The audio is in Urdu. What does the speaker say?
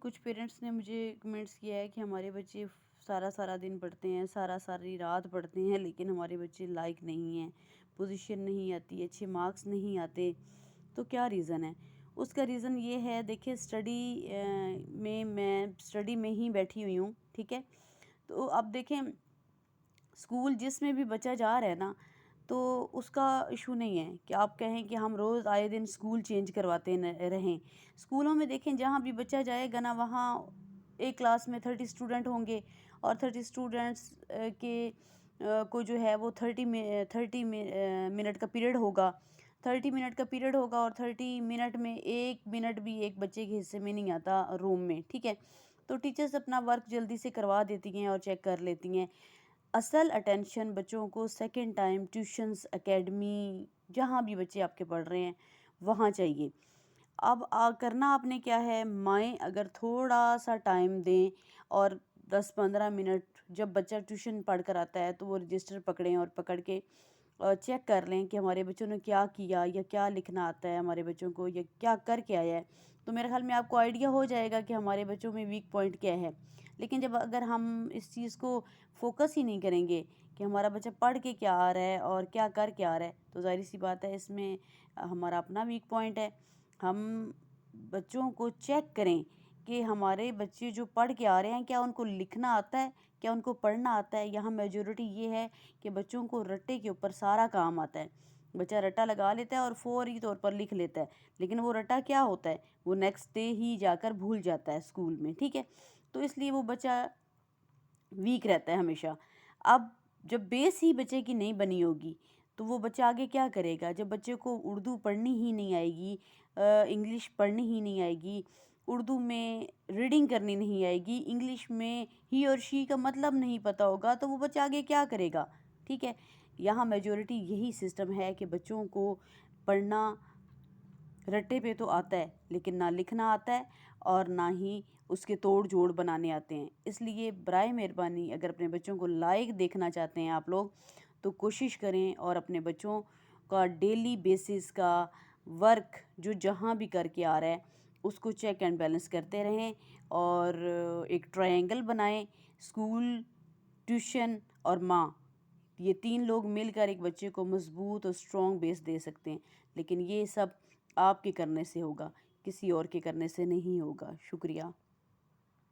کچھ پیرنٹس نے مجھے کمنٹس کیا ہے کہ ہمارے بچے سارا دن پڑھتے ہیں، ساری رات پڑھتے ہیں، لیکن ہمارے بچے لائق نہیں ہیں، پوزیشن نہیں آتی، اچھے مارکس نہیں آتے، تو کیا ریزن ہے؟ اس کا ریزن یہ ہے، دیکھیں میں اسٹڈی میں ہی بیٹھی ہوئی ہوں، ٹھیک ہے؟ تو اب دیکھیں اسکول جس میں بھی بچہ جا رہا ہے نا، تو اس کا ایشو نہیں ہے کہ آپ کہیں کہ ہم روز آئے دن اسکول چینج کرواتے رہیں۔ اسکولوں میں دیکھیں جہاں بھی بچہ جائے گا نا، وہاں ایک کلاس میں 30 اسٹوڈنٹ ہوں گے، اور 30 اسٹوڈنٹس کو جو ہے وہ 30 منٹ کا پیریڈ ہوگا، 30 منٹ کا پیریڈ ہوگا، اور 30 منٹ میں 1 منٹ بھی ایک بچے کے حصے میں نہیں آتا روم میں، ٹھیک ہے؟ تو ٹیچرز اپنا ورک جلدی سے کروا دیتی ہیں اور چیک کر لیتی ہیں۔ اصل اٹینشن بچوں کو سیکنڈ ٹائم ٹیوشنز، اکیڈمی، جہاں بھی بچے آپ کے پڑھ رہے ہیں وہاں چاہیے۔ اب کرنا آپ نے کیا ہے، مائیں اگر تھوڑا سا ٹائم دیں اور 10-15 منٹ جب بچہ ٹیوشن پڑھ کر آتا ہے تو وہ رجسٹر پکڑیں اور پکڑ کے چیک کر لیں کہ ہمارے بچوں نے کیا کیا، یا کیا لکھنا آتا ہے ہمارے بچوں کو، یا کیا کر کے آیا ہے۔ تو میرے خیال میں آپ کو آئیڈیا ہو جائے گا کہ ہمارے بچوں میں ویک پوائنٹ کیا ہے۔ لیکن اگر ہم اس چیز کو فوکس ہی نہیں کریں گے کہ ہمارا بچہ پڑھ کے کیا آ رہا ہے اور کیا کر کے آ رہا ہے، تو ظاہر سی بات ہے اس میں ہمارا اپنا ویک پوائنٹ ہے۔ ہم بچوں کو چیک کریں کہ ہمارے بچے جو پڑھ کے آ رہے ہیں کیا ان کو لکھنا آتا ہے، کیا ان کو پڑھنا آتا ہے۔ یہاں میجورٹی یہ ہے کہ بچوں کو رٹے کے اوپر سارا کام آتا ہے، بچہ رٹا لگا لیتا ہے اور فوری طور پر لکھ لیتا ہے، لیکن وہ رٹا کیا ہوتا ہے وہ نیکسٹ ڈے ہی جا کر بھول جاتا ہے اسکول میں، ٹھیک ہے؟ تو اس لیے وہ بچہ ویک رہتا ہے ہمیشہ۔ اب جب بیس ہی بچے کی نہیں بنی ہوگی تو وہ بچہ آگے کیا کرے گا؟ جب بچے کو اردو پڑھنی ہی نہیں آئے گی، انگلش پڑھنی ہی نہیں آئے گی، اردو میں ریڈنگ کرنی نہیں آئے گی، انگلش میں ہی اور شی کا مطلب نہیں پتہ ہوگا، تو وہ بچہ آگے کیا کرے گا؟ ٹھیک ہے؟ یہاں میجورٹی یہی سسٹم ہے کہ بچوں کو پڑھنا رٹے پہ تو آتا ہے، لیکن نہ لکھنا آتا ہے اور نہ ہی اس کے توڑ جوڑ بنانے آتے ہیں۔ اس لیے برائے مہربانی اگر اپنے بچوں کو لائق دیکھنا چاہتے ہیں آپ لوگ تو کوشش کریں اور اپنے بچوں کا ڈیلی بیسس کا ورک جو جہاں بھی کر کے آ رہا ہے اس کو چیک اینڈ بیلنس کرتے رہیں، اور ایک ٹرائنگل بنائیں، اسکول، ٹیوشن اور ماں، یہ 3 لوگ مل کر ایک بچے کو مضبوط اور اسٹرانگ بیس دے سکتے ہیں۔ لیکن یہ سب آپ کے کرنے سے ہوگا، کسی اور کے کرنے سے نہیں ہوگا۔ شکریہ۔